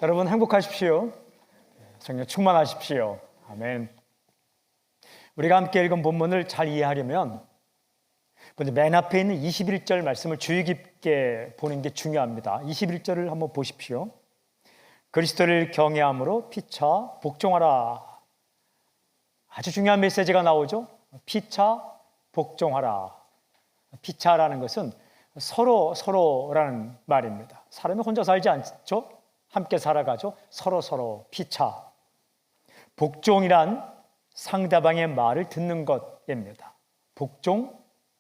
여러분 행복하십시오. 성령 충만하십시오. 아멘. 우리가 함께 읽은 본문을 잘 이해하려면 먼저 맨 앞에 있는 21절 말씀을 주의 깊게 보는 게 중요합니다. 21절을 한번 보십시오. 그리스도를 경외함으로 피차 복종하라. 아주 중요한 메시지가 나오죠. 피차 복종하라. 피차라는 것은 서로라는 말입니다. 사람이 혼자 살지 않죠? 함께 살아가죠. 서로 피차. 복종이란 상대방의 말을 듣는 것입니다. 복종,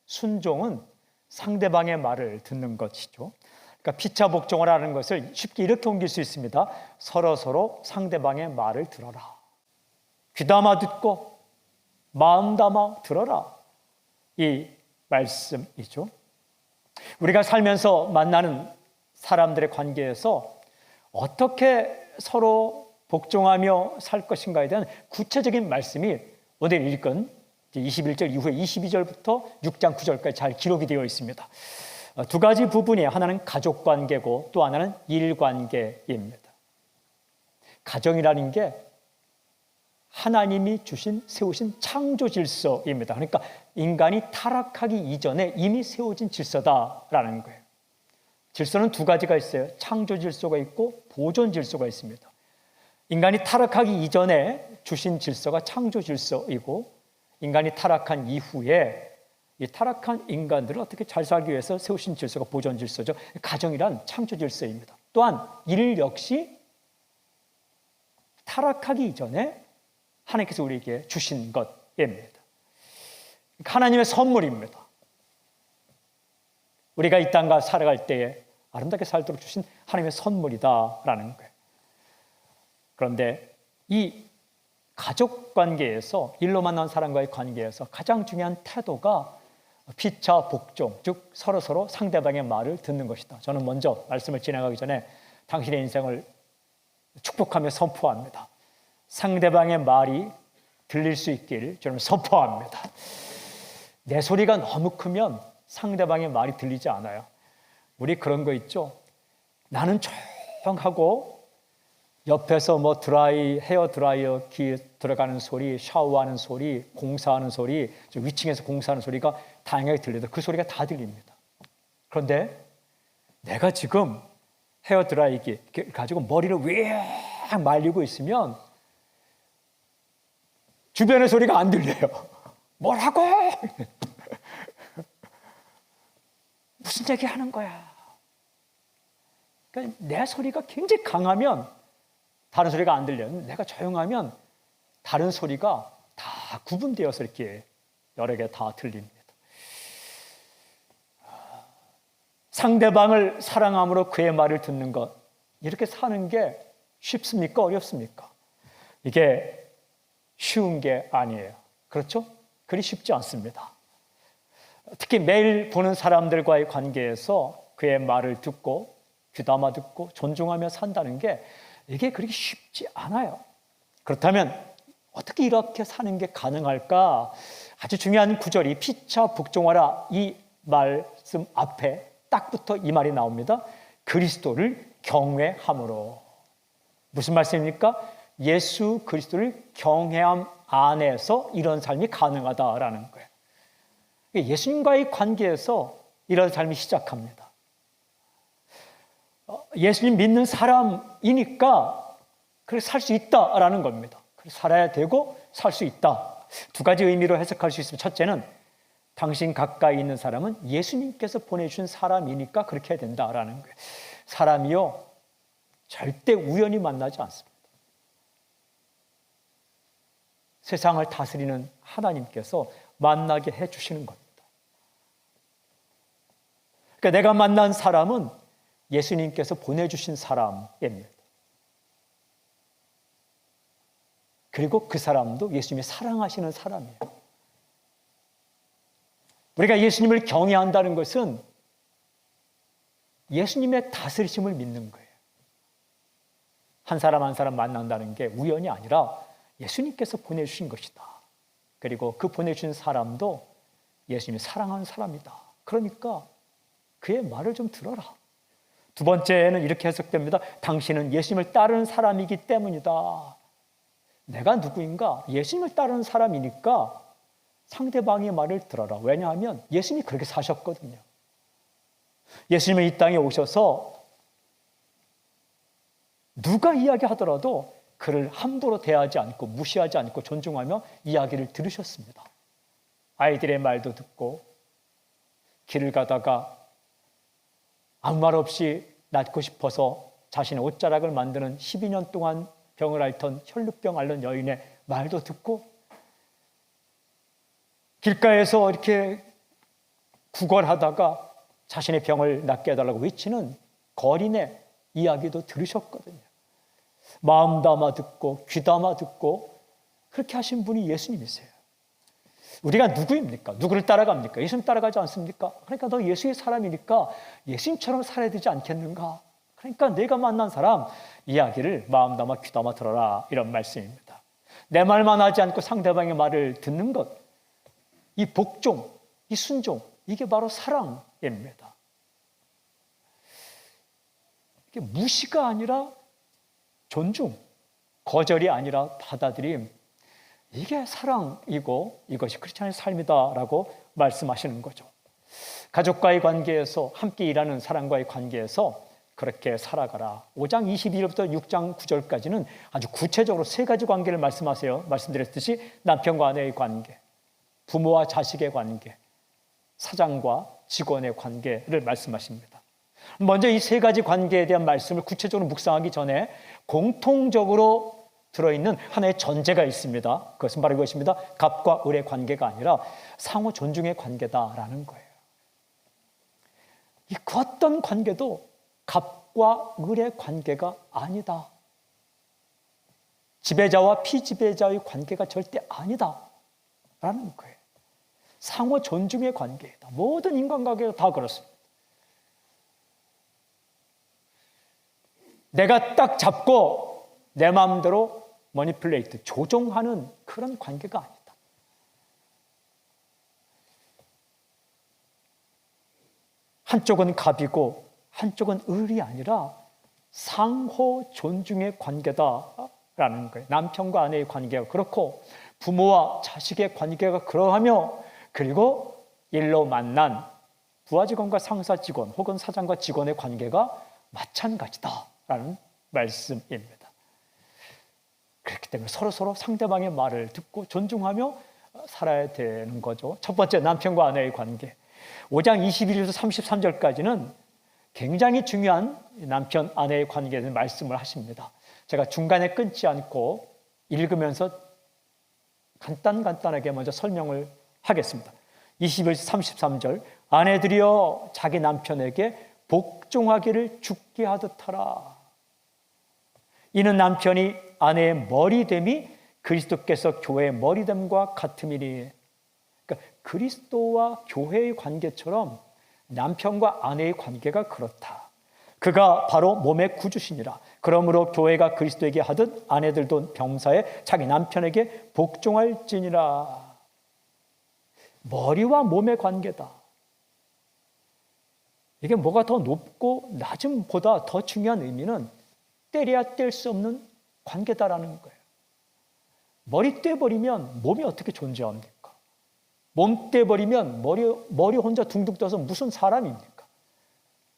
순종은 상대방의 말을 듣는 것이죠. 그러니까 피차 복종하라는 것을 쉽게 이렇게 옮길 수 있습니다. 서로 상대방의 말을 들어라. 귀담아 듣고 마음 담아 들어라. 이 말씀이죠. 우리가 살면서 만나는 사람들의 관계에서 어떻게 서로 복종하며 살 것인가에 대한 구체적인 말씀이 오늘 읽은 21절 이후에 22절부터 6장 9절까지 잘 기록이 되어 있습니다. 두 가지 부분이 하나는 가족관계고 또 하나는 일관계입니다. 가정이라는 게 하나님이 세우신 창조 질서입니다. 그러니까 인간이 타락하기 이전에 이미 세워진 질서다라는 거예요. 질서는 두 가지가 있어요. 창조 질서가 있고 보존 질서가 있습니다. 인간이 타락하기 이전에 주신 질서가 창조 질서이고 인간이 타락한 이후에 이 타락한 인간들을 어떻게 잘 살기 위해서 세우신 질서가 보존 질서죠. 가정이란 창조 질서입니다. 또한 일 역시 타락하기 이전에 하나님께서 우리에게 주신 것입니다. 하나님의 선물입니다. 우리가 이 땅과 살아갈 때에 아름답게 살도록 주신 하나님의 선물이다라는 거예요. 그런데 이 가족 관계에서 일로 만난 사람과의 관계에서 가장 중요한 태도가 피차 복종, 즉 서로 상대방의 말을 듣는 것이다. 저는 먼저 말씀을 진행하기 전에 당신의 인생을 축복하며 선포합니다. 상대방의 말이 들릴 수 있길 저는 선포합니다. 내 소리가 너무 크면 상대방의 말이 들리지 않아요. 우리 그런 거 있죠. 나는 조용하고 옆에서 헤어 드라이어 기 들어가는 소리, 샤워하는 소리, 공사하는 소리, 위층에서 공사하는 소리가 다양하게 들려도 그 소리가 다 들립니다. 그런데 내가 지금 헤어 드라이기 가지고 머리를 왜 말리고 있으면 주변의 소리가 안 들려요. 뭐라고? 무슨 얘기 하는 거야? 그러니까 내 소리가 굉장히 강하면 다른 소리가 안 들려요. 내가 조용하면 다른 소리가 다 구분되어서 이렇게 여러 개 다 들립니다. 상대방을 사랑함으로 그의 말을 듣는 것, 이렇게 사는 게 쉽습니까? 어렵습니까? 이게 쉬운 게 아니에요. 그렇죠? 그리 쉽지 않습니다. 특히 매일 보는 사람들과의 관계에서 그의 말을 듣고 귀담아 듣고 존중하며 산다는 게 이게 그렇게 쉽지 않아요. 그렇다면 어떻게 이렇게 사는 게 가능할까? 아주 중요한 구절이 피차 복종하라 이 말씀 앞에 딱 붙어 이 말이 나옵니다. 그리스도를 경외함으로. 무슨 말씀입니까? 예수 그리스도를 경외함 안에서 이런 삶이 가능하다라는 거예요. 예수님과의 관계에서 이런 삶이 시작합니다. 예수님 믿는 사람이니까 그렇게 살 수 있다라는 겁니다. 살아야 되고 살 수 있다. 두 가지 의미로 해석할 수 있습니다. 첫째는 당신 가까이 있는 사람은 예수님께서 보내주신 사람이니까 그렇게 해야 된다라는 거예요. 사람이요 절대 우연히 만나지 않습니다. 세상을 다스리는 하나님께서 만나게 해주시는 겁니다. 그러니까 내가 만난 사람은 예수님께서 보내주신 사람입니다. 그리고 그 사람도 예수님이 사랑하시는 사람이에요. 우리가 예수님을 경외한다는 것은 예수님의 다스리심을 믿는 거예요. 한 사람 한 사람 만난다는 게 우연이 아니라 예수님께서 보내주신 것이다. 그리고 그 보내주신 사람도 예수님이 사랑하는 사람이다. 그러니까 그의 말을 좀 들어라. 두 번째는 이렇게 해석됩니다. 당신은 예수님을 따르는 사람이기 때문이다. 내가 누구인가? 예수님을 따르는 사람이니까 상대방의 말을 들어라. 왜냐하면 예수님이 그렇게 사셨거든요. 예수님은 이 땅에 오셔서 누가 이야기하더라도 그를 함부로 대하지 않고 무시하지 않고 존중하며 이야기를 들으셨습니다. 아이들의 말도 듣고 길을 가다가 아무 말 없이 낫고 싶어서 자신의 옷자락을 만드는 12년 동안 병을 앓던 혈루병 앓는 여인의 말도 듣고 길가에서 이렇게 구걸하다가 자신의 병을 낫게 해달라고 외치는 거린의 이야기도 들으셨거든요. 마음 담아 듣고 귀 담아 듣고 그렇게 하신 분이 예수님이세요. 우리가 누구입니까? 누구를 따라갑니까? 예수님 따라가지 않습니까? 그러니까 너 예수의 사람이니까 예수님처럼 살아야 되지 않겠는가? 그러니까 내가 만난 사람 이야기를 마음 담아 귀 담아 들어라, 이런 말씀입니다. 내 말만 하지 않고 상대방의 말을 듣는 것, 이 복종, 이 순종, 이게 바로 사랑입니다. 이게 무시가 아니라 존중, 거절이 아니라 받아들임, 이게 사랑이고 이것이 크리스찬의 삶이다라고 말씀하시는 거죠. 가족과의 관계에서, 함께 일하는 사람과의 관계에서 그렇게 살아가라. 5장 22절부터 6장 9절까지는 아주 구체적으로 세 가지 관계를 말씀하세요. 말씀드렸듯이 남편과 아내의 관계, 부모와 자식의 관계, 사장과 직원의 관계를 말씀하십니다. 먼저 이 세 가지 관계에 대한 말씀을 구체적으로 묵상하기 전에 공통적으로 들어있는 하나의 전제가 있습니다. 그것은 바로 이것입니다. 갑과 을의 관계가 아니라 상호 존중의 관계다라는 거예요. 그 어떤 관계도 갑과 을의 관계가 아니다. 지배자와 피지배자의 관계가 절대 아니다라는 거예요. 상호 존중의 관계이다. 모든 인간관계가 다 그렇습니다. 내가 딱 잡고 내 마음대로 머니플레이트, 조종하는 그런 관계가 아니다. 한쪽은 갑이고 한쪽은 을이 아니라 상호 존중의 관계다라는 거예요. 남편과 아내의 관계가 그렇고 부모와 자식의 관계가 그러하며, 그리고 일로 만난 부하 직원과 상사 직원 혹은 사장과 직원의 관계가 마찬가지다라는 말씀입니다. 그렇기 때문에 서로 상대방의 말을 듣고 존중하며 살아야 되는 거죠. 첫 번째, 남편과 아내의 관계. 5장 21절에서 33절까지는 굉장히 중요한 남편 아내의 관계에 대한 말씀을 하십니다. 제가 중간에 끊지 않고 읽으면서 간단하게 먼저 설명을 하겠습니다. 21절 33절, 아내들이여 자기 남편에게 복종하기를 죽게 하듯 하라. 이는 남편이 아내의 머리됨이 그리스도께서 교회의 머리됨과 같음이니. 그러니까 그리스도와 교회의 관계처럼 남편과 아내의 관계가 그렇다. 그가 바로 몸의 구주시니라. 그러므로 교회가 그리스도에게 하듯 아내들도 병사에 자기 남편에게 복종할지니라. 머리와 몸의 관계다. 이게 뭐가 더 높고 낮음보다 더 중요한 의미는 때려야 뗄 수 없는 관계다라는 거예요. 머리 떼버리면 몸이 어떻게 존재합니까? 몸 떼버리면 머리 혼자 둥둥 떠서 무슨 사람입니까?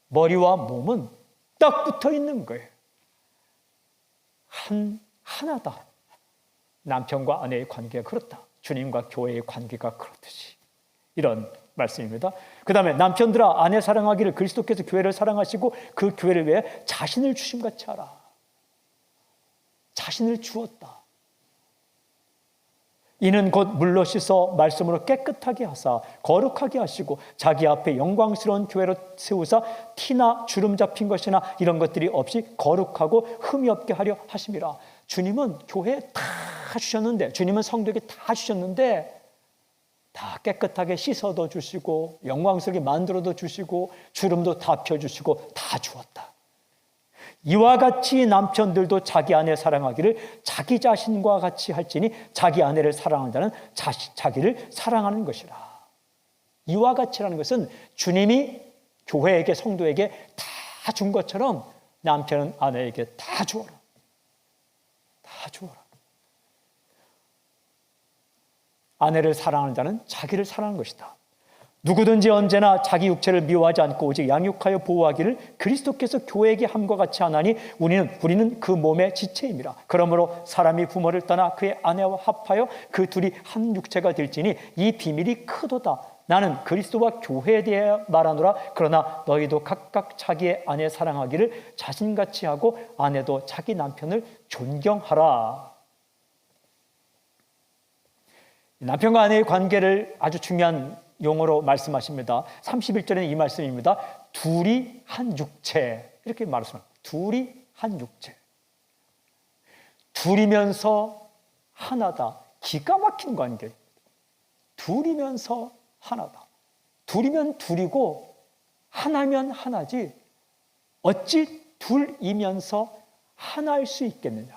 머리와 몸은 딱 붙어 있는 거예요. 하나다. 남편과 아내의 관계가 그렇다. 주님과 교회의 관계가 그렇듯이. 이런 말씀입니다. 그 다음에 남편들아 아내 사랑하기를 그리스도께서 교회를 사랑하시고 그 교회를 위해 자신을 주심같이 하라. 자신을 주었다. 이는 곧 물로 씻어 말씀으로 깨끗하게 하사 거룩하게 하시고 자기 앞에 영광스러운 교회로 세우사 티나 주름 잡힌 것이나 이런 것들이 없이 거룩하고 흠이 없게 하려 하심이라. 주님은 교회에 다 주셨는데, 주님은 성도에게 다 주셨는데 다 깨끗하게 씻어도 주시고 영광스럽게 만들어도 주시고 주름도 다 펴주시고 다 주었다. 이와 같이 남편들도 자기 아내 사랑하기를 자기 자신과 같이 할지니 자기 아내를 사랑하는 자는 자기를 사랑하는 것이라. 이와 같이라는 것은 주님이 교회에게 성도에게 다 다 준 것처럼 남편은 아내에게 다 주어라. 다 주어라. 아내를 사랑하는 자는 자기를 사랑하는 것이다. 누구든지 언제나 자기 육체를 미워하지 않고 오직 양육하여 보호하기를 그리스도께서 교회에게 함과 같이 하나니 우리는 그 몸의 지체임이라. 그러므로 사람이 부모를 떠나 그의 아내와 합하여 그 둘이 한 육체가 될지니 이 비밀이 크도다. 나는 그리스도와 교회에 대해 말하노라. 그러나 너희도 각각 자기의 아내 사랑하기를 자신같이 하고 아내도 자기 남편을 존경하라. 남편과 아내의 관계를 아주 중요한 용어로 말씀하십니다. 31절에는 이 말씀입니다. 둘이 한 육체, 이렇게 말씀합니다. 둘이 한 육체. 둘이면서 하나다. 기가 막힌 관계. 둘이면서 하나다. 둘이면 둘이고 하나면 하나지 어찌 둘이면서 하나일 수 있겠느냐.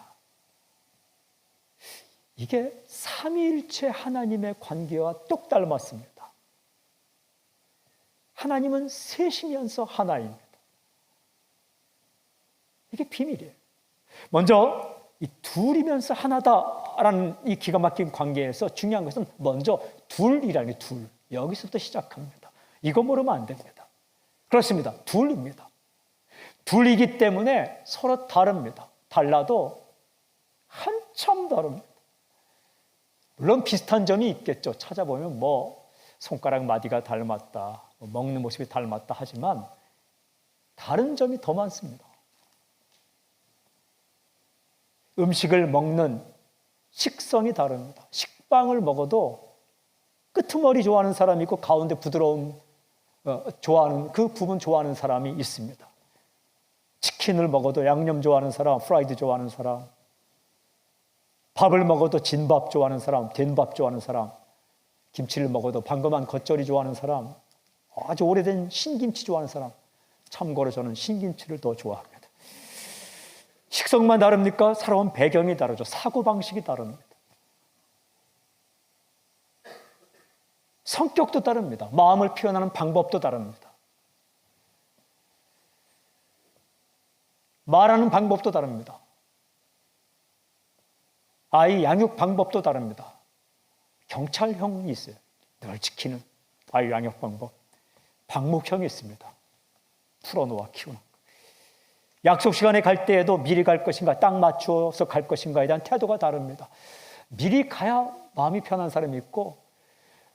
이게 삼위일체 하나님의 관계와 똑 닮았습니다. 하나님은 셋이면서 하나입니다. 이게 비밀이에요. 먼저 이 둘이면서 하나다라는 이 기가 막힌 관계에서 중요한 것은 먼저 둘이라는 게 둘. 여기서부터 시작합니다. 이거 모르면 안 됩니다. 그렇습니다. 둘입니다. 둘이기 때문에 서로 다릅니다. 달라도 한참 다릅니다. 물론 비슷한 점이 있겠죠. 찾아보면 손가락 마디가 닮았다, 먹는 모습이 닮았다 하지만 다른 점이 더 많습니다. 음식을 먹는 식성이 다릅니다. 식빵을 먹어도 끄트머리 좋아하는 사람이 있고 가운데 부드러운 좋아하는 그 부분 좋아하는 사람이 있습니다. 치킨을 먹어도 양념 좋아하는 사람, 프라이드 좋아하는 사람, 밥을 먹어도 진밥 좋아하는 사람, 된밥 좋아하는 사람, 김치를 먹어도 방금한 겉절이 좋아하는 사람, 아주 오래된 신김치 좋아하는 사람. 참고로 저는 신김치를 더 좋아합니다. 식성만 다릅니까? 살아온 배경이 다르죠. 사고방식이 다릅니다. 성격도 다릅니다. 마음을 표현하는 방법도 다릅니다. 말하는 방법도 다릅니다. 아이 양육 방법도 다릅니다. 경찰형이 있어요. 늘 지키는 아이 양육 방법. 방목형이 있습니다. 풀어놓아 키우는 거. 약속 시간에 갈 때에도 미리 갈 것인가, 딱 맞춰서 갈 것인가에 대한 태도가 다릅니다. 미리 가야 마음이 편한 사람이 있고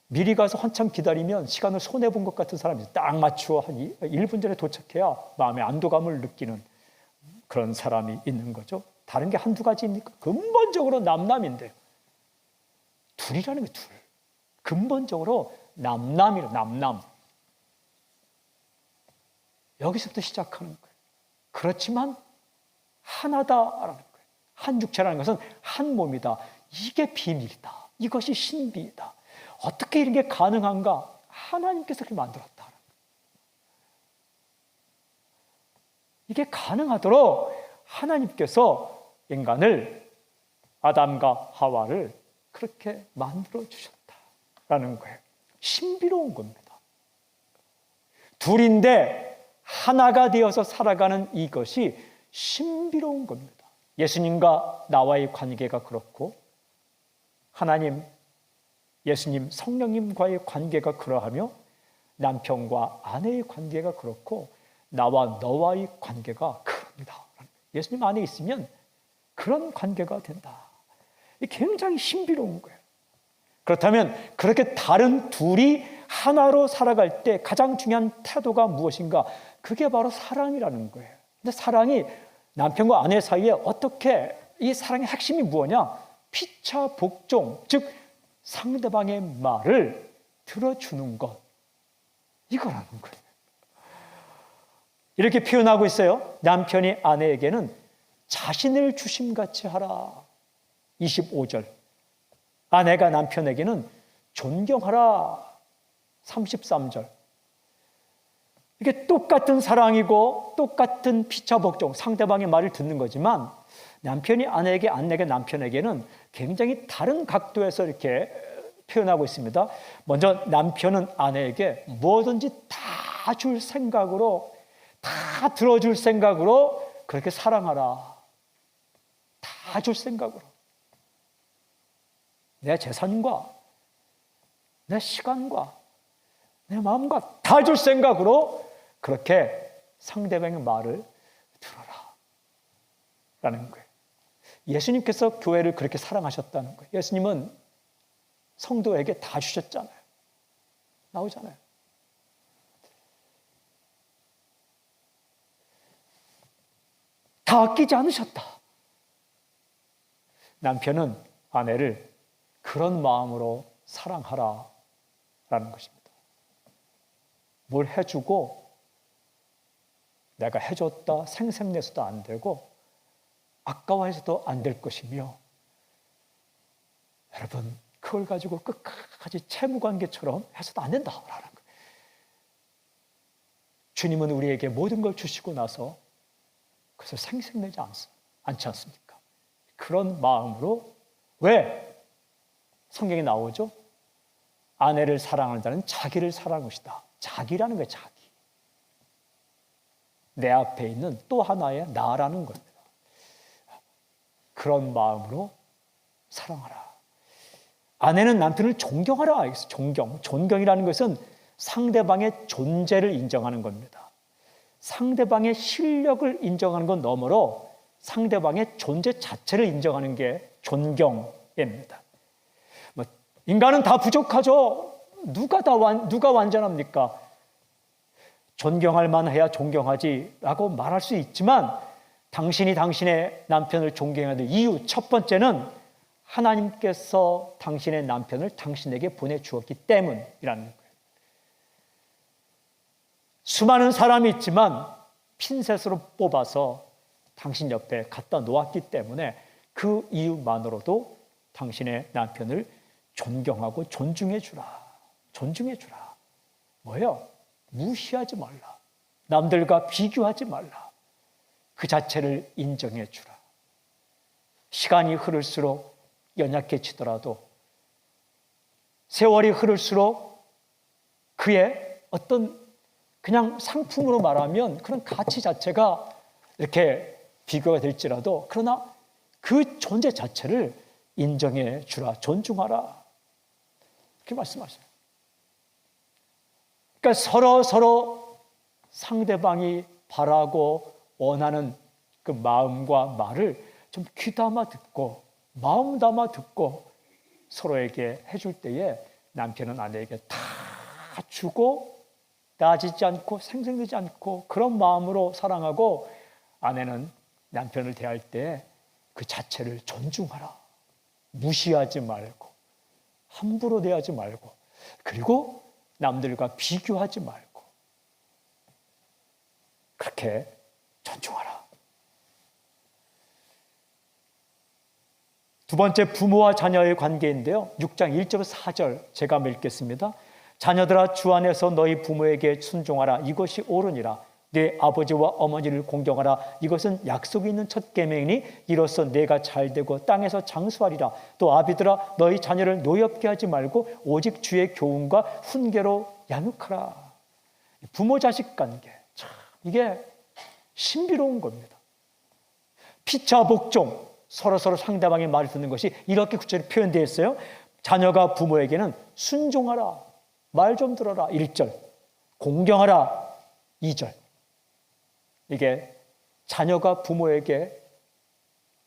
미리 가서 한참 기다리면 시간을 손해본 것 같은 사람이 딱 맞추어 한 1분 전에 도착해야 마음의 안도감을 느끼는 그런 사람이 있는 거죠. 다른 게 한두 가지입니까? 근본적으로 남남인데요. 둘이라는 게 둘. 근본적으로 남남이에요. 남남. 여기서부터 시작하는 거예요. 그렇지만 하나다라는 거예요. 한 육체라는 것은 한 몸이다. 이게 비밀이다. 이것이 신비이다. 어떻게 이런 게 가능한가? 하나님께서 그렇게 만들었다. 이게 가능하도록 하나님께서 인간을, 아담과 하와를 그렇게 만들어 주셨다라는 거예요. 신비로운 겁니다. 둘인데 하나가 되어서 살아가는 이것이 신비로운 겁니다. 예수님과 나와의 관계가 그렇고 하나님, 예수님, 성령님과의 관계가 그러하며 남편과 아내의 관계가 그렇고 나와 너와의 관계가 그럽니다. 예수님 안에 있으면 그런 관계가 된다. 굉장히 신비로운 거예요. 그렇다면 그렇게 다른 둘이 하나로 살아갈 때 가장 중요한 태도가 무엇인가? 그게 바로 사랑이라는 거예요. 근데 사랑이 남편과 아내 사이에 어떻게, 이 사랑의 핵심이 뭐냐? 피차 복종, 즉 상대방의 말을 들어주는 것, 이거라는 거예요. 이렇게 표현하고 있어요. 남편이 아내에게는 자신을 주심같이 하라. 25절. 아내가 남편에게는 존경하라. 33절. 이게 똑같은 사랑이고 똑같은 피차 복종, 상대방의 말을 듣는 거지만 남편이 아내에게, 아내가 남편에게는 굉장히 다른 각도에서 이렇게 표현하고 있습니다. 먼저 남편은 아내에게 뭐든지 다 줄 생각으로, 다 들어줄 생각으로 그렇게 사랑하라. 다 줄 생각으로. 내 재산과 내 시간과 내 마음과 다 줄 생각으로 그렇게 상대방의 말을 들어라 라는 거예요. 예수님께서 교회를 그렇게 사랑하셨다는 거예요. 예수님은 성도에게 다 주셨잖아요. 나오잖아요. 다 아끼지 않으셨다. 남편은 아내를 그런 마음으로 사랑하라 라는 것입니다. 뭘 해주고 내가 해줬다 생색내서도 안 되고 아까워해서도 안 될 것이며, 여러분 그걸 가지고 끝까지 채무관계처럼 해서도 안 된다라는 거예요. 주님은 우리에게 모든 걸 주시고 나서 그래서 생색내지 않지 않습니까? 그런 마음으로, 왜 성경에 나오죠? 아내를 사랑하는 자는 자기를 사랑하는 것이다. 자기라는 거예요. 자기. 내 앞에 있는 또 하나의 나라는 겁니다. 그런 마음으로 사랑하라. 아내는 남편을 존경하라. 존경이라는 것은 상대방의 존재를 인정하는 겁니다. 상대방의 실력을 인정하는 건 너머로 상대방의 존재 자체를 인정하는 게 존경입니다. 인간은 다 부족하죠. 누가 완전합니까? 존경할 만해야 존경하지라고 말할 수 있지만, 당신이 당신의 남편을 존경해야 될 이유 첫 번째는 하나님께서 당신의 남편을 당신에게 보내주었기 때문이라는 거예요. 수많은 사람이 있지만 핀셋으로 뽑아서 당신 옆에 갖다 놓았기 때문에 그 이유만으로도 당신의 남편을 존경하고 존중해 주라. 뭐예요? 무시하지 말라. 남들과 비교하지 말라. 그 자체를 인정해 주라. 시간이 흐를수록 연약해지더라도, 세월이 흐를수록 그의 어떤 그냥 상품으로 말하면 그런 가치 자체가 이렇게 비교가 될지라도, 그러나 그 존재 자체를 인정해 주라. 존중하라. 그렇게 말씀하셔요. 그러니까 서로 상대방이 바라고 원하는 그 마음과 말을 좀 귀담아 듣고 마음 담아 듣고 서로에게 해줄 때에 남편은 아내에게 다 주고 따지지 않고 생색내지 않고 그런 마음으로 사랑하고, 아내는 남편을 대할 때 그 자체를 존중하라. 무시하지 말고 함부로 대하지 말고, 그리고 남들과 비교하지 말고 그렇게 존중하라. 두 번째, 부모와 자녀의 관계인데요. 6장 1절에서 4절 제가 읽겠습니다. 자녀들아, 주 안에서 너희 부모에게 순종하라. 이것이 옳으니라. 네 아버지와 어머니를 공경하라. 이것은 약속이 있는 첫 계명이니 이로써 내가 잘되고 땅에서 장수하리라. 또 아비들아, 너희 자녀를 노엽게 하지 말고 오직 주의 교훈과 훈계로 양육하라. 부모 자식 관계, 참 이게 신비로운 겁니다. 피차 복종, 서로 상대방의 말을 듣는 것이 이렇게 구체적으로 표현되어 있어요. 자녀가 부모에게는 순종하라. 말 좀 들어라. 1절. 공경하라. 2절. 이게 자녀가 부모에게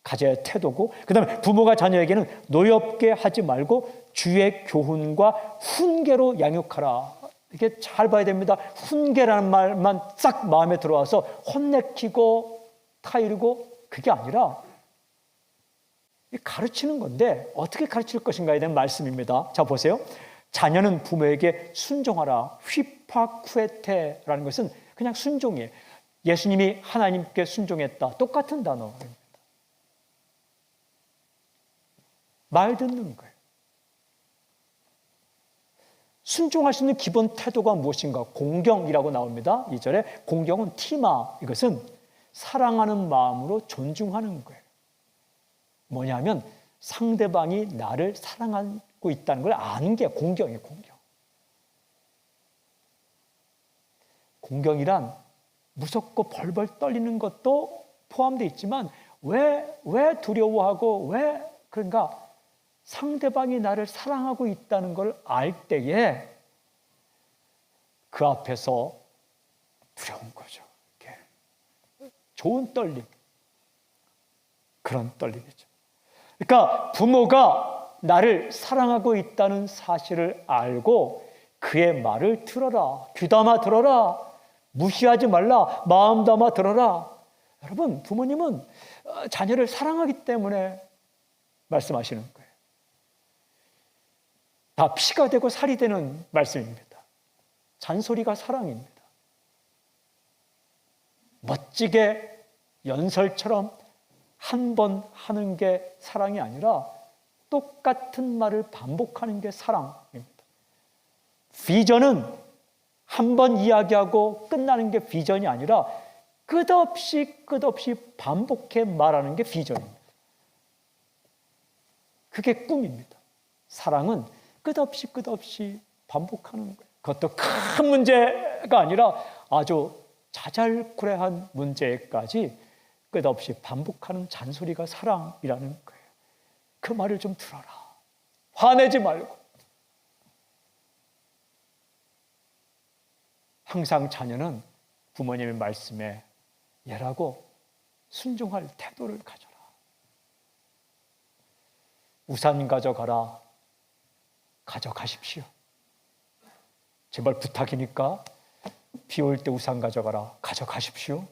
가져야 할 태도고, 그 다음에 부모가 자녀에게는 노엽게 하지 말고 주의 교훈과 훈계로 양육하라. 이게 잘 봐야 됩니다. 훈계라는 말만 싹 마음에 들어와서 혼내키고 타이르고 그게 아니라 가르치는 건데 어떻게 가르칠 것인가에 대한 말씀입니다. 자, 보세요. 자녀는 부모에게 순종하라. 휘파쿠에테라는 것은 그냥 순종이에요. 예수님이 하나님께 순종했다. 똑같은 단어입니다. 말 듣는 거예요. 순종할 수 있는 기본 태도가 무엇인가? 공경이라고 나옵니다. 2절에 공경은 티마, 이것은 사랑하는 마음으로 존중하는 거예요. 뭐냐면 상대방이 나를 사랑하고 있다는 걸 아는 게 공경이에요. 공경이란 무섭고 벌벌 떨리는 것도 포함되어 있지만 왜 두려워하고 왜 그런가? 상대방이 나를 사랑하고 있다는 걸 알 때에 그 앞에서 두려운 거죠. 이렇게 좋은 떨림, 그런 떨림이죠. 그러니까 부모가 나를 사랑하고 있다는 사실을 알고 그의 말을 들어라, 귀담아 들어라, 무시하지 말라, 마음 담아 들어라. 여러분, 부모님은 자녀를 사랑하기 때문에 말씀하시는 거예요. 다 피가 되고 살이 되는 말씀입니다. 잔소리가 사랑입니다. 멋지게 연설처럼 한 번 하는 게 사랑이 아니라 똑같은 말을 반복하는 게 사랑입니다. 비전은 한 번 이야기하고 끝나는 게 비전이 아니라 끝없이 반복해 말하는 게 비전입니다. 그게 꿈입니다. 사랑은 끝없이 반복하는 거예요. 그것도 큰 문제가 아니라 아주 자잘구레한 문제까지 끝없이 반복하는 잔소리가 사랑이라는 거예요. 그 말을 좀 들어라. 화내지 말고. 항상 자녀는 부모님의 말씀에 예라고 순종할 태도를 가져라. 우산 가져가라. 가져가십시오. 제발 부탁이니까 비 올 때 우산 가져가라. 가져가십시오.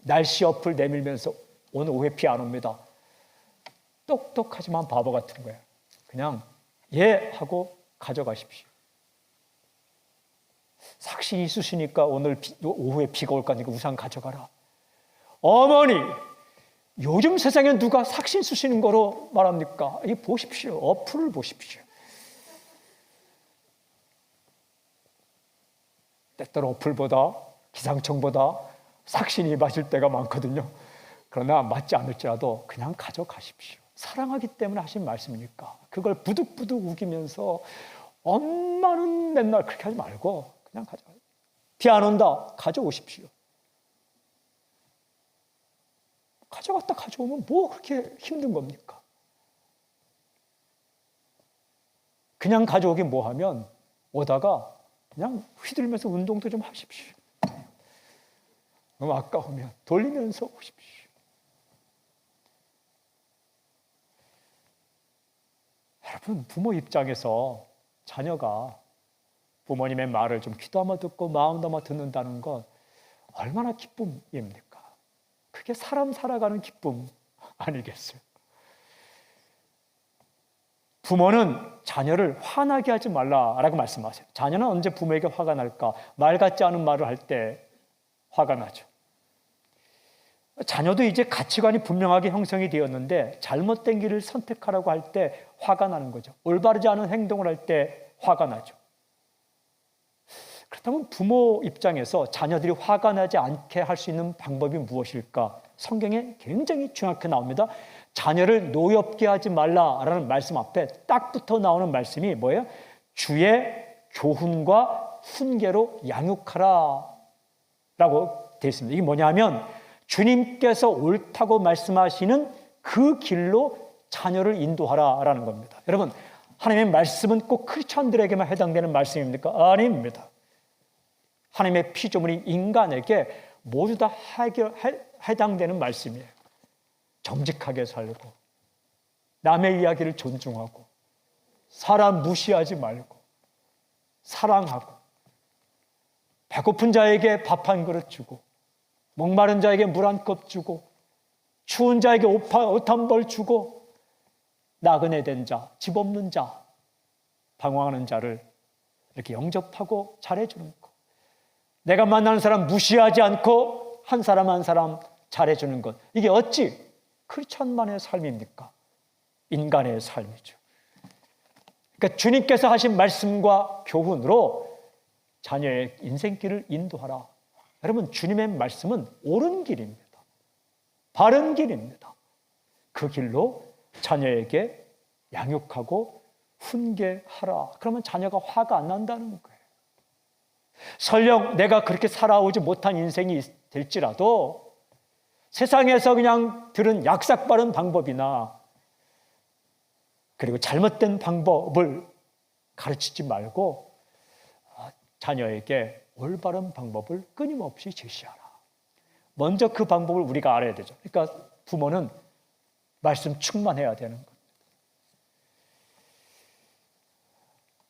날씨 어플 내밀면서 오늘 오후에 비 안 옵니다. 똑똑하지만 바보 같은 거예요. 그냥 예 하고 가져가십시오. 삭신이 있으시니까 오늘 오후에 비가 올 거니까 우산 가져가라. 어머니, 요즘 세상에 누가 삭신 쓰시는 거로 말합니까? 이 보십시오. 어플을 보십시오. 때때로 어플보다 기상청보다 삭신이 맞을 때가 많거든요. 그러나 맞지 않을지라도 그냥 가져가십시오. 사랑하기 때문에 하신 말씀이니까. 그걸 부득부득 우기면서 엄마는 맨날 그렇게 하지 말고 그냥 가져가요. 비 안 온다. 가져오십시오. 가져갔다 가져오면 뭐 그렇게 힘든 겁니까? 그냥 가져오긴 뭐 하면 오다가 그냥 휘둘면서 운동도 좀 하십시오. 너무 아까우면 돌리면서 오십시오. 여러분, 부모 입장에서 자녀가 부모님의 말을 좀 귀담아 듣고 마음 담아 듣는다는 건 얼마나 기쁨입니까? 그게 사람 살아가는 기쁨 아니겠어요? 부모는 자녀를 화나게 하지 말라라고 말씀하세요. 자녀는 언제 부모에게 화가 날까? 말 같지 않은 말을 할 때 화가 나죠. 자녀도 이제 가치관이 분명하게 형성이 되었는데 잘못된 길을 선택하라고 할 때 화가 나는 거죠. 올바르지 않은 행동을 할 때 화가 나죠. 그렇다면 부모 입장에서 자녀들이 화가 나지 않게 할 수 있는 방법이 무엇일까? 성경에 굉장히 정확히 나옵니다. 자녀를 노엽게 하지 말라라는 말씀 앞에 딱 붙어 나오는 말씀이 뭐예요? 주의 교훈과 훈계로 양육하라 라고 되어 있습니다. 이게 뭐냐면 주님께서 옳다고 말씀하시는 그 길로 자녀를 인도하라라는 겁니다. 여러분, 하나님의 말씀은 꼭 크리스천들에게만 해당되는 말씀입니까? 아닙니다. 하나님의 피조물인 인간에게 모두 다 해당되는 말씀이에요. 정직하게 살고 남의 이야기를 존중하고 사람 무시하지 말고 사랑하고 배고픈 자에게 밥 한 그릇 주고 목마른 자에게 물 한 컵 주고 추운 자에게 옷 한 벌 주고 나그네 된 자, 집 없는 자, 방황하는 자를 이렇게 영접하고 잘해주는 것. 내가 만나는 사람 무시하지 않고 한 사람 한 사람 잘해주는 것. 이게 어찌 크리스천만의 삶입니까? 인간의 삶이죠. 그러니까 주님께서 하신 말씀과 교훈으로 자녀의 인생길을 인도하라. 여러분, 주님의 말씀은 옳은 길입니다. 바른 길입니다. 그 길로 자녀에게 양육하고 훈계하라. 그러면 자녀가 화가 안 난다는 거예요. 설령 내가 그렇게 살아오지 못한 인생이 될지라도 세상에서 그냥 들은 약삭 빠른 방법이나 그리고 잘못된 방법을 가르치지 말고 자녀에게 올바른 방법을 끊임없이 제시하라. 먼저 그 방법을 우리가 알아야 되죠. 그러니까 부모는 말씀 충만해야 되는 겁니다.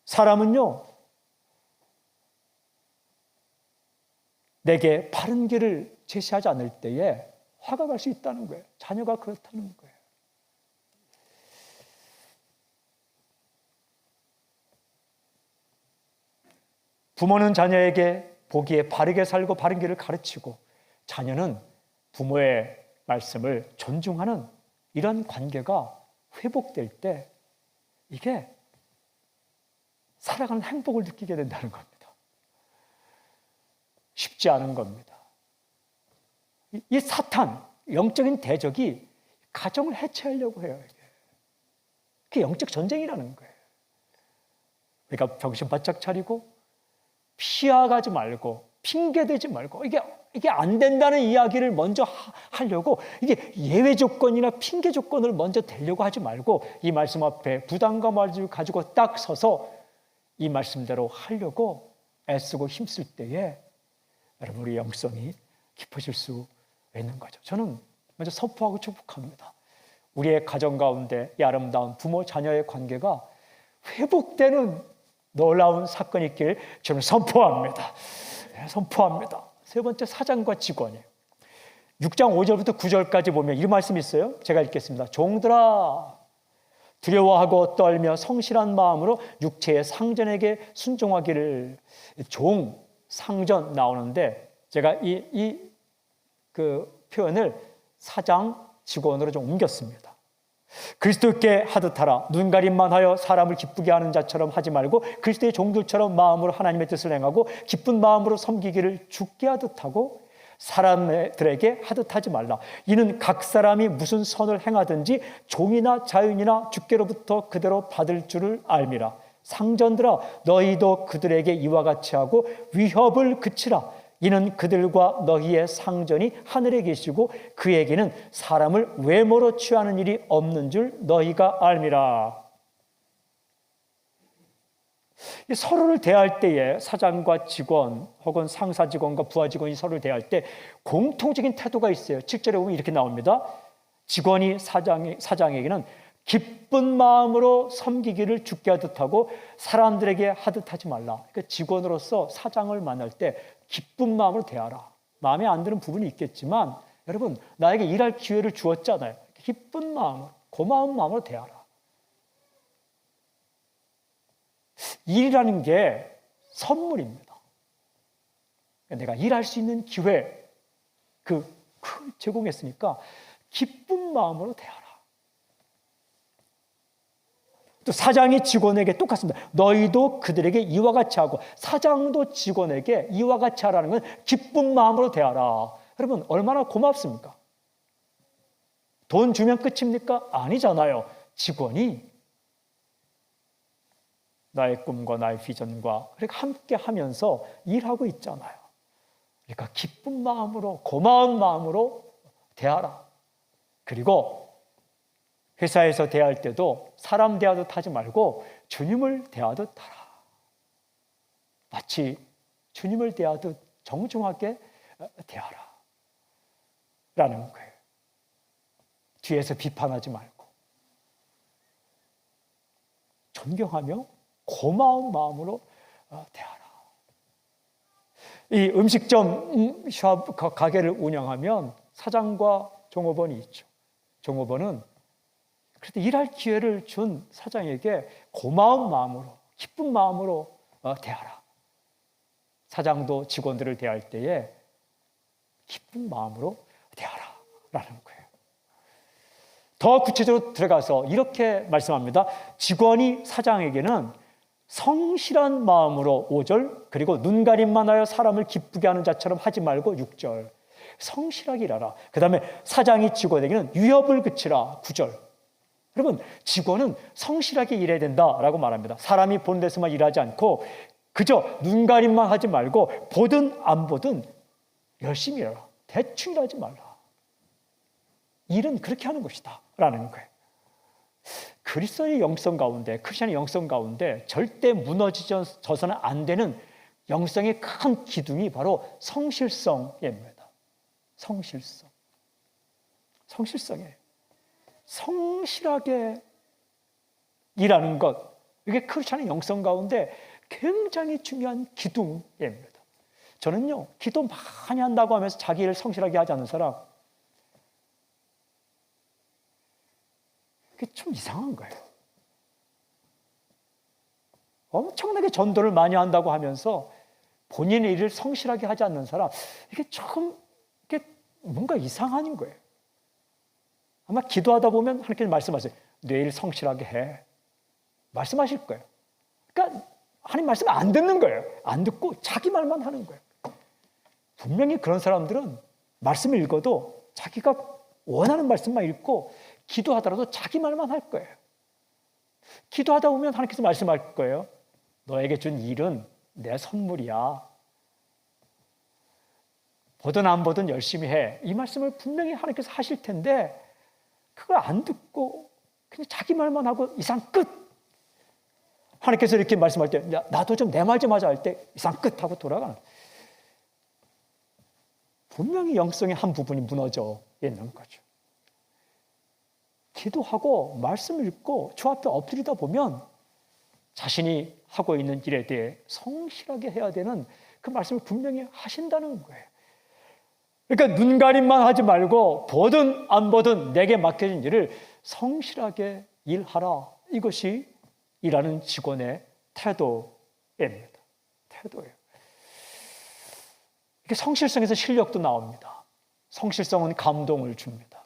사람은요, 내게 바른 길을 제시하지 않을 때에 화가 날 수 있다는 거예요. 자녀가 그렇다는 거예요. 부모는 자녀에게 보기에 바르게 살고 바른 길을 가르치고 자녀는 부모의 말씀을 존중하는 이런 관계가 회복될 때 이게 살아가는 행복을 느끼게 된다는 겁니다. 쉽지 않은 겁니다. 이 사탄, 영적인 대적이 가정을 해체하려고 해요. 그게 영적 전쟁이라는 거예요. 그러니까 정신 바짝 차리고 피해가지 말고 핑계대지 말고 이게 안 된다는 이야기를 먼저 하려고 이게 예외 조건이나 핑계 조건을 먼저 대려고 하지 말고 이 말씀 앞에 부담감을 가지고 딱 서서 이 말씀대로 하려고 애쓰고 힘쓸 때에 여러분 우리 영성이 깊어질 수 있는 거죠. 저는 먼저 선포하고 축복합니다. 우리의 가정 가운데 이 아름다운 부모 자녀의 관계가 회복되는 놀라운 사건이 있길 저는 선포합니다. 선포합니다. 세 번째, 사장과 직원이에요. 6장 5절부터 9절까지 보면 이 말씀이 있어요. 제가 읽겠습니다. 종들아, 두려워하고 떨며 성실한 마음으로 육체의 상전에게 순종하기를. 종, 상전 나오는데 제가 그 표현을 사장, 직원으로 좀 옮겼습니다. 그리스도께 하듯하라. 눈가림만 하여 사람을 기쁘게 하는 자처럼 하지 말고 그리스도의 종들처럼 마음으로 하나님의 뜻을 행하고 기쁜 마음으로 섬기기를 주께 하듯 하고 사람들에게 하듯 하지 말라. 이는 각 사람이 무슨 선을 행하든지 종이나 자유인이나 주께로부터 그대로 받을 줄을 알미라. 상전들아, 너희도 그들에게 이와 같이 하고 위협을 그치라. 이는 그들과 너희의 상전이 하늘에 계시고 그에게는 사람을 외모로 취하는 일이 없는 줄 너희가 알미라. 서로를 대할 때에 사장과 직원 혹은 상사 직원과 부하 직원이 서로를 대할 때 공통적인 태도가 있어요. 7절에 보면 이렇게 나옵니다. 직원이 사장에게는 기쁜 마음으로 섬기기를 주께 하듯 하고 사람들에게 하듯 하지 말라. 그러니까 직원으로서 사장을 만날 때 기쁜 마음으로 대하라. 마음에 안 드는 부분이 있겠지만 여러분 나에게 일할 기회를 주었잖아요. 기쁜 마음으로, 고마운 마음으로 대하라. 일이라는 게 선물입니다. 내가 일할 수 있는 기회 제공했으니까 기쁜 마음으로 대하라. 또 사장이 직원에게 똑같습니다. 너희도 그들에게 이와 같이 하고 사장도 직원에게 이와 같이 하라는 건 기쁜 마음으로 대하라. 여러분 얼마나 고맙습니까? 돈 주면 끝입니까? 아니잖아요. 직원이 나의 꿈과 나의 비전과 그렇게 함께 하면서 일하고 있잖아요. 그러니까 기쁜 마음으로 고마운 마음으로 대하라. 그리고 회사에서 대할 때도 사람 대하듯 하지 말고 주님을 대하듯 하라. 마치 주님을 대하듯 정중하게 대하라 라는 거예요. 뒤에서 비판하지 말고 존경하며 고마운 마음으로 대하라. 이 음식점 가게를 운영하면 사장과 종업원이 있죠. 종업원은 그래도 일할 기회를 준 사장에게 고마운 마음으로, 기쁜 마음으로 대하라. 사장도 직원들을 대할 때에 기쁜 마음으로 대하라 라는 거예요. 더 구체적으로 들어가서 이렇게 말씀합니다. 직원이 사장에게는 성실한 마음으로 5절, 그리고 눈가림만 하여 사람을 기쁘게 하는 자처럼 하지 말고 6절. 성실하게 일하라. 그 다음에 사장이 직원에게는 위협을 그치라. 9절. 여러분, 직원은 성실하게 일해야 된다라고 말합니다. 사람이 본 데서만 일하지 않고 그저 눈가림만 하지 말고 보든 안 보든 열심히 해라. 대충 일하지 말라. 일은 그렇게 하는 것이다 라는 거예요. 그리스도의 영성 가운데, 크리스천의 영성 가운데 절대 무너져서는 안 되는 영성의 큰 기둥이 바로 성실성입니다. 성실성이에요. 성실하게 일하는 것, 이게 크리스천의 영성 가운데 굉장히 중요한 기둥입니다. 저는요, 기도 많이 한다고 하면서 자기 일을 성실하게 하지 않는 사람, 그게 좀 이상한 거예요. 엄청나게 전도를 많이 한다고 하면서 본인의 일을 성실하게 하지 않는 사람, 이게 조금 이게 뭔가 이상한 거예요. 아마 기도하다 보면 하나님께서 말씀하세요. 내 일 성실하게 해. 말씀하실 거예요. 그러니까 하나님 말씀 안 듣는 거예요. 안 듣고 자기 말만 하는 거예요. 분명히 그런 사람들은 말씀을 읽어도 자기가 원하는 말씀만 읽고 기도하더라도 자기 말만 할 거예요. 기도하다 보면 하나님께서 말씀할 거예요. 너에게 준 일은 내 선물이야. 보든 안 보든 열심히 해. 이 말씀을 분명히 하나님께서 하실 텐데 그걸 안 듣고 그냥 자기 말만 하고 이상 끝. 하나님께서 이렇게 말씀할 때 나도 좀 내 말 좀 하자 할 때 이상 끝 하고 돌아가는, 분명히 영성의 한 부분이 무너져 있는 거죠. 기도하고 말씀 읽고 주 앞에 엎드리다 보면 자신이 하고 있는 일에 대해 성실하게 해야 되는 그 말씀을 분명히 하신다는 거예요. 그러니까 눈가림만 하지 말고 보든 안 보든 내게 맡겨진 일을 성실하게 일하라. 이것이 일하는 직원의 태도입니다. 태도예요. 이게 성실성에서 실력도 나옵니다. 성실성은 감동을 줍니다.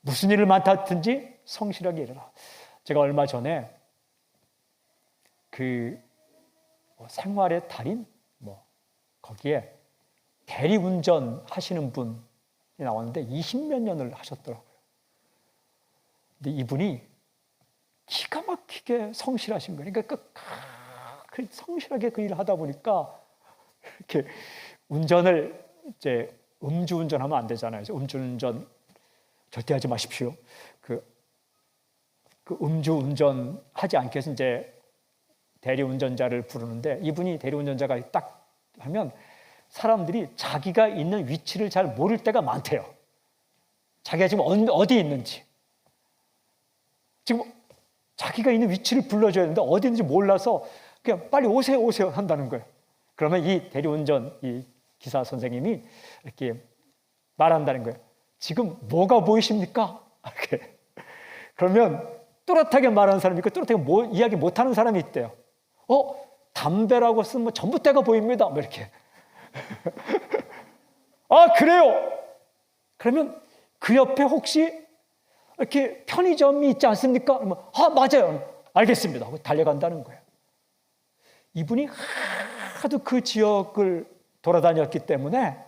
무슨 일을 맡았든지 성실하게 일하라. 제가 얼마 전에 그 생활의 달인 거기에 대리운전 하시는 분이 나왔는데 20몇 년을 하셨더라고요. 근데 이분이 기가 막히게 성실하신 거예요. 그러니까 성실하게 그 일을 하다 보니까 이렇게 운전을 이제 음주운전하면 안 되잖아요. 음주운전 절대 하지 마십시오. 그 음주운전 하지 않게 해서 이제 대리운전자를 부르는데 이분이 대리운전자가 딱 하면 사람들이 자기가 있는 위치를 잘 모를 때가 많대요. 자기가 지금 어디 있는지. 지금 자기가 있는 위치를 불러줘야 되는데 어디 있는지 몰라서 그냥 빨리 오세요 한다는 거예요. 그러면 이 대리운전 이 기사 선생님이 이렇게 말한다는 거예요. 지금 뭐가 보이십니까? 이렇게. 그러면 또렷하게 말하는 사람이 있고 또렷하게 이야기 못하는 사람이 있대요. 담배라고 쓰면 전봇대가 보입니다. 이렇게. 아, 그래요? 그러면 그 옆에 혹시 이렇게 편의점이 있지 않습니까? 그러면 맞아요. 알겠습니다. 하고 달려간다는 거예요. 이분이 하도 그 지역을 돌아다녔기 때문에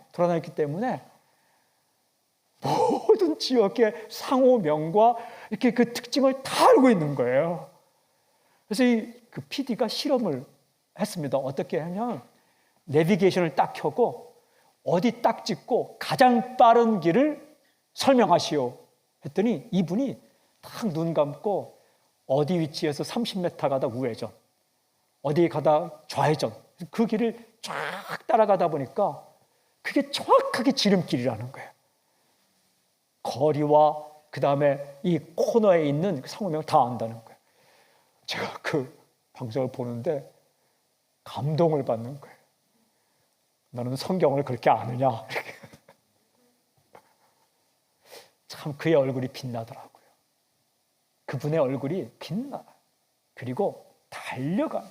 모든 지역의 상호명과 이렇게 그 특징을 다 알고 있는 거예요. 그래서 그 PD가 실험을 했습니다. 어떻게 하냐면 내비게이션을 딱 켜고 어디 딱 찍고 가장 빠른 길을 설명하시오 했더니 이분이 딱 눈 감고 어디 위치에서 30m 가다 우회전, 어디 가다 좌회전, 그 길을 쫙 따라가다 보니까 그게 정확하게 지름길이라는 거예요. 거리와 그 다음에 이 코너에 있는 상호명을 다 안다는 거예요. 제가 그 방송을 보는데 감동을 받는 거예요. 너는 성경을 그렇게 아느냐? 이렇게. 참 그의 얼굴이 빛나더라고요. 그분의 얼굴이 빛나. 그리고 달려간.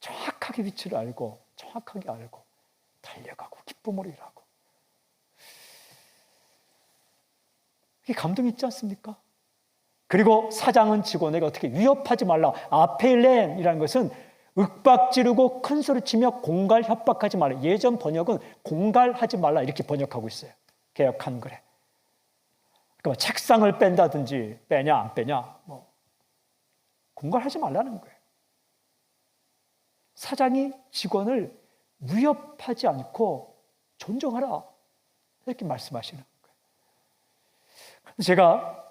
정확하게 위치를 알고 정확하게 알고 달려가고 기쁨으로 일하고. 이게 감동이 있지 않습니까? 그리고 사장은 직원에게 어떻게 위협하지 말라. 아펠렌이라는 것은 윽박지르고 큰 소리치며 공갈 협박하지 말라. 예전 번역은 공갈하지 말라 이렇게 번역하고 있어요. 개역 한글에. 그러니까 책상을 뺀다든지 빼냐 안 빼냐 공갈하지 말라는 거예요. 사장이 직원을 위협하지 않고 존중하라, 이렇게 말씀하시는 거예요. 제가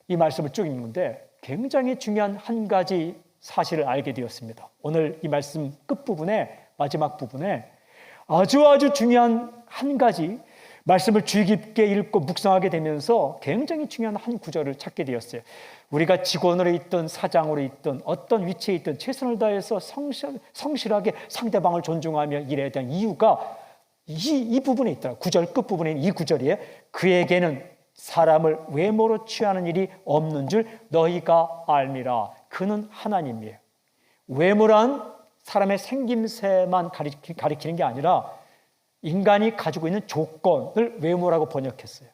이 말씀을 쭉 읽는데 굉장히 중요한 한 가지 사실을 알게 되었습니다. 오늘 이 말씀 끝부분에, 마지막 부분에 아주 중요한 한 가지 말씀을 주의 깊게 읽고 묵상하게 되면서 굉장히 중요한 한 구절을 찾게 되었어요. 우리가 직원으로 있든 사장으로 있든 어떤 위치에 있든 최선을 다해서 성실하게 상대방을 존중하며 일해야 되는 이유가 이 부분에 있더라. 구절 끝부분에 이 구절이에 그에게는 사람을 외모로 취하는 일이 없는 줄 너희가 알미라. 그는 하나님이에요. 외모란 사람의 생김새만 가리키는 게 아니라 인간이 가지고 있는 조건을 외모라고 번역했어요.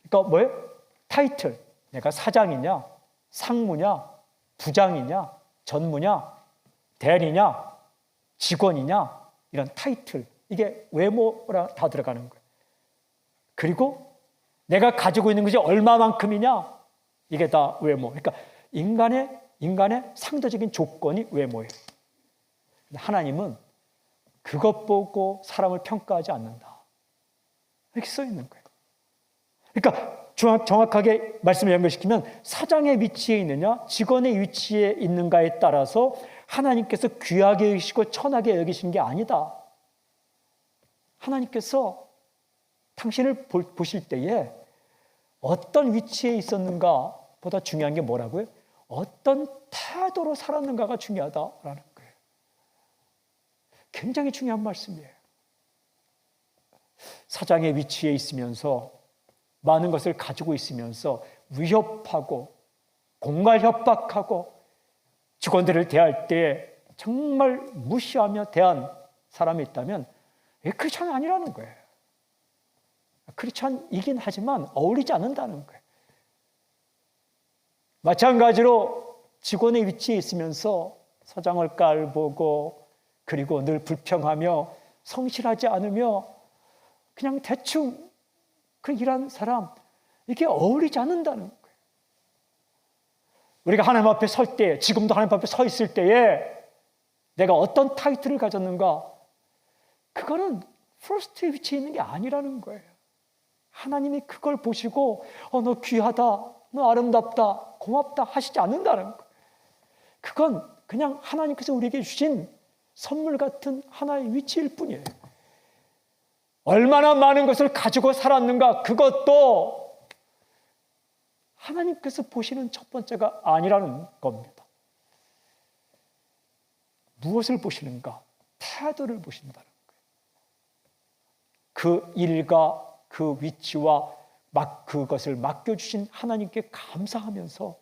그러니까 뭐예요? 타이틀. 내가 사장이냐, 상무냐, 부장이냐, 전무냐, 대리냐, 직원이냐, 이런 타이틀. 이게 외모라 다 들어가는 거예요. 그리고 내가 가지고 있는 것이 얼마만큼이냐, 이게 다 외모. 그러니까 인간의 상대적인 조건이 외모예요. 하나님은 그것 보고 사람을 평가하지 않는다, 이렇게 써 있는 거예요. 그러니까 정확하게 말씀을 연결시키면 사장의 위치에 있느냐, 직원의 위치에 있는가에 따라서 하나님께서 귀하게 여기시고 천하게 여기신 게 아니다. 하나님께서 당신을 보실 때에 어떤 위치에 있었는가 보다 중요한 게 뭐라고요? 어떤 태도로 살았는가가 중요하다라는 거예요. 굉장히 중요한 말씀이에요. 사장의 위치에 있으면서 많은 것을 가지고 있으면서 위협하고 공갈 협박하고 직원들을 대할 때 정말 무시하며 대한 사람이 있다면 크리스찬이 아니라는 거예요. 크리스찬이긴 하지만 어울리지 않는다는 거예요. 마찬가지로 직원의 위치에 있으면서 사장을 깔보고 그리고 늘 불평하며 성실하지 않으며 그냥 대충 그 일하는 사람, 이게 어울리지 않는다는 거예요. 우리가 하나님 앞에 설 때, 지금도 하나님 앞에 서 있을 때에 내가 어떤 타이틀을 가졌는가, 그거는 퍼스트 위치에 있는 게 아니라는 거예요. 하나님이 그걸 보시고 너 귀하다, 너 아름답다, 고맙다 하시지 않는다는 거예요. 그건 그냥 하나님께서 우리에게 주신 선물 같은 하나의 위치일 뿐이에요. 얼마나 많은 것을 가지고 살았는가, 그것도 하나님께서 보시는 첫 번째가 아니라는 겁니다. 무엇을 보시는가? 태도를 보신다는 거예요. 그 일과 그 위치와 그것을 맡겨주신 하나님께 감사하면서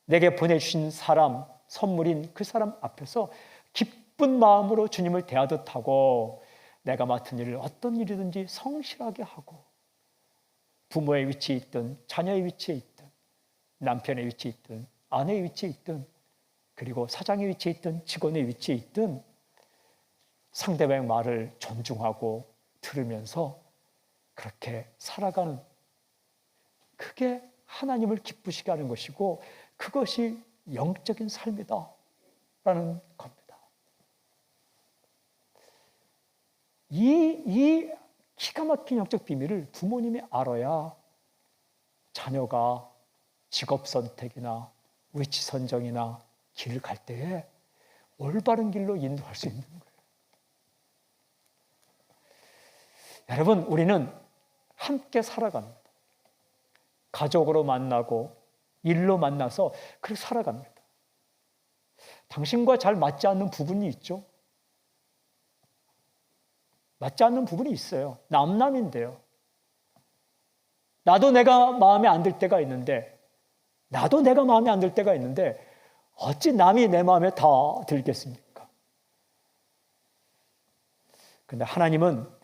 내게 보내주신 사람, 선물인 그 사람 앞에서 기쁜 마음으로 주님을 대하듯 하고 내가 맡은 일을 어떤 일이든지 성실하게 하고 부모의 위치에 있든 자녀의 위치에 있든 남편의 위치에 있든 아내의 위치에 있든 그리고 사장의 위치에 있든 직원의 위치에 있든 상대방의 말을 존중하고 들으면서 그렇게 살아가는, 그게 하나님을 기쁘시게 하는 것이고 그것이 영적인 삶이다라는 겁니다. 이 기가 막힌 영적 비밀을 부모님이 알아야 자녀가 직업 선택이나 위치 선정이나 길을 갈 때에 올바른 길로 인도할 수 있는 거예요. 여러분, 우리는 함께 살아갑니다. 가족으로 만나고 일로 만나서 그렇게 살아갑니다. 당신과 잘 맞지 않는 부분이 있죠. 맞지 않는 부분이 있어요. 남남인데요. 나도 내가 마음에 안 들 때가 있는데 어찌 남이 내 마음에 다 들겠습니까? 그런데 하나님은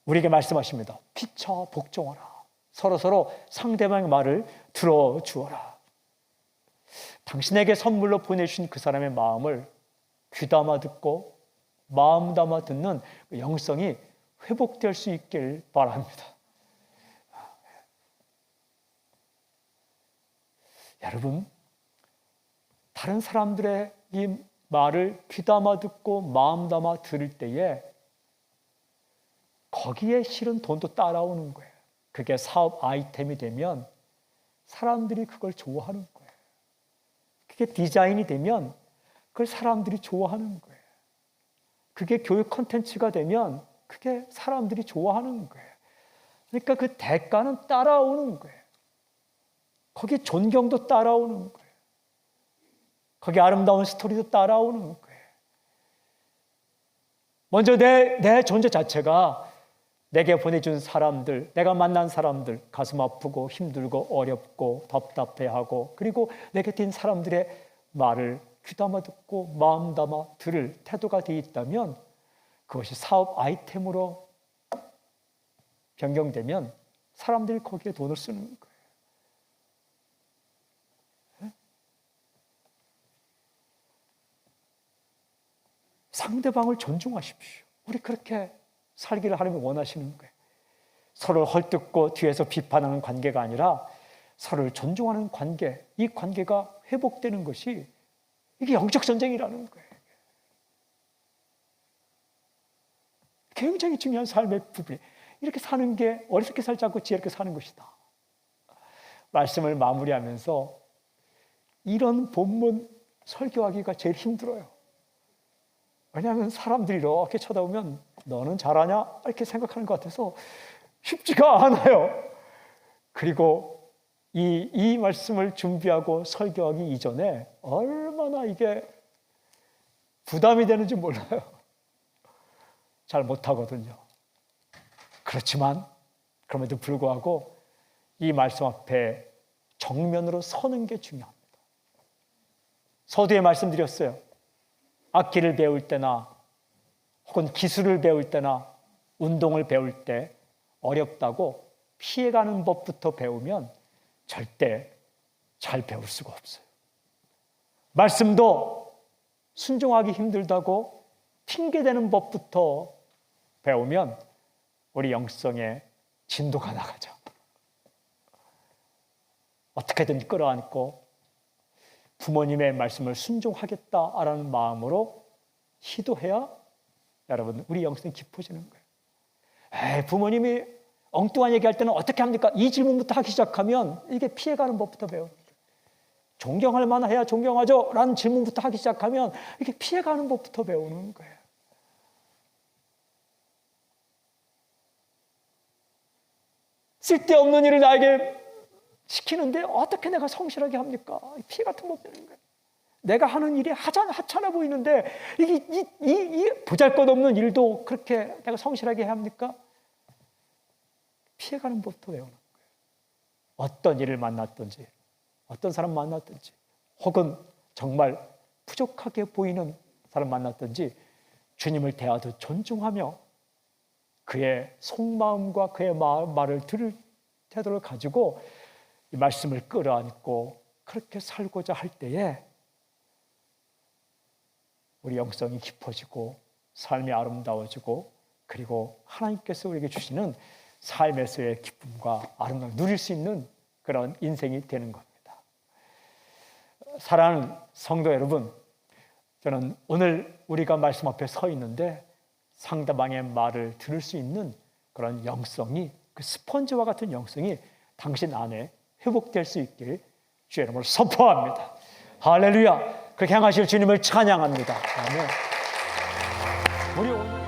우리에게 말씀하십니다. 피차 복종하라. 서로 상대방의 말을 들어주어라. 당신에게 선물로 보내주신 그 사람의 마음을 귀담아 듣고 마음 담아 듣는 영성이 회복될 수 있길 바랍니다. 여러분, 다른 사람들의 이 말을 귀담아 듣고 마음 담아 들을 때에 거기에 실은 돈도 따라오는 거예요. 그게 사업 아이템이 되면 사람들이 그걸 좋아하는 거예요. 그게 디자인이 되면 그걸 사람들이 좋아하는 거예요. 그게 교육 콘텐츠가 되면 그게 사람들이 좋아하는 거예요. 그러니까 그 대가는 따라오는 거예요. 거기 존경도 따라오는 거예요. 거기 아름다운 스토리도 따라오는 거예요. 먼저 내 존재 자체가 내게 보내준 사람들, 내가 만난 사람들, 가슴 아프고 힘들고 어렵고 답답해하고 그리고 내 곁에 있는 사람들의 말을 귀담아 듣고 마음 담아 들을 태도가 되어 있다면 그것이 사업 아이템으로 변경되면 사람들이 거기에 돈을 쓰는 거예요. 상대방을 존중하십시오. 우리 그렇게 살기를 하나님이 원하시는 거예요. 서로를 헐뜯고 뒤에서 비판하는 관계가 아니라 서로를 존중하는 관계, 이 관계가 회복되는 것이 이게 영적 전쟁이라는 거예요. 굉장히 중요한 삶의 부분이 이렇게 사는 게 어리석게 살지 않고 지혜롭게 사는 것이다. 말씀을 마무리하면서 이런 본문 설교하기가 제일 힘들어요. 왜냐하면 사람들이 이렇게 쳐다보면 너는 잘하냐? 이렇게 생각하는 것 같아서 쉽지가 않아요. 그리고 이 말씀을 준비하고 설교하기 이전에 얼마나 이게 부담이 되는지 몰라요. 잘 못하거든요. 그렇지만 그럼에도 불구하고 이 말씀 앞에 정면으로 서는 게 중요합니다. 서두에 말씀드렸어요. 악기를 배울 때나 혹은 기술을 배울 때나 운동을 배울 때 어렵다고 피해가는 법부터 배우면 절대 잘 배울 수가 없어요. 말씀도 순종하기 힘들다고 핑계대는 법부터 배우면 우리 영성의 진도가 나가죠. 어떻게든 끌어안고 부모님의 말씀을 순종하겠다라는 마음으로 시도해야 여러분 우리 영성이 깊어지는 거예요. 부모님이 엉뚱한 얘기할 때는 어떻게 합니까? 이 질문부터 하기 시작하면 이게 피해가는 법부터 배웁니다. 존경할 만해야 존경하죠 라는 질문부터 하기 시작하면 이게 피해가는 법부터 배우는 거예요. 쓸데없는 일을 나에게 시키는데 어떻게 내가 성실하게 합니까? 피해 같은 법 되는 거예요. 내가 하는 일이 하찮아 보이는데 이 보잘것없는 일도 그렇게 내가 성실하게 해야 합니까? 피해가는 법도 배우는 거예요. 어떤 일을 만났든지 어떤 사람 만났든지 혹은 정말 부족하게 보이는 사람 만났든지 주님을 대하듯 존중하며 그의 속마음과 그의 말을 들을 태도를 가지고 이 말씀을 끌어안고 그렇게 살고자 할 때에 우리 영성이 깊어지고 삶이 아름다워지고 그리고 하나님께서 우리에게 주시는 삶에서의 기쁨과 아름다움을 누릴 수 있는 그런 인생이 되는 겁니다. 사랑하는 성도 여러분, 저는 오늘 우리가 말씀 앞에 서 있는데 상대방의 말을 들을 수 있는 그런 영성이, 그 스펀지와 같은 영성이 당신 안에 회복될 수 있길 주의 이름으로 선포합니다. 할렐루야! 그렇게 향하실 주님을 찬양합니다. 아멘. 우리 오늘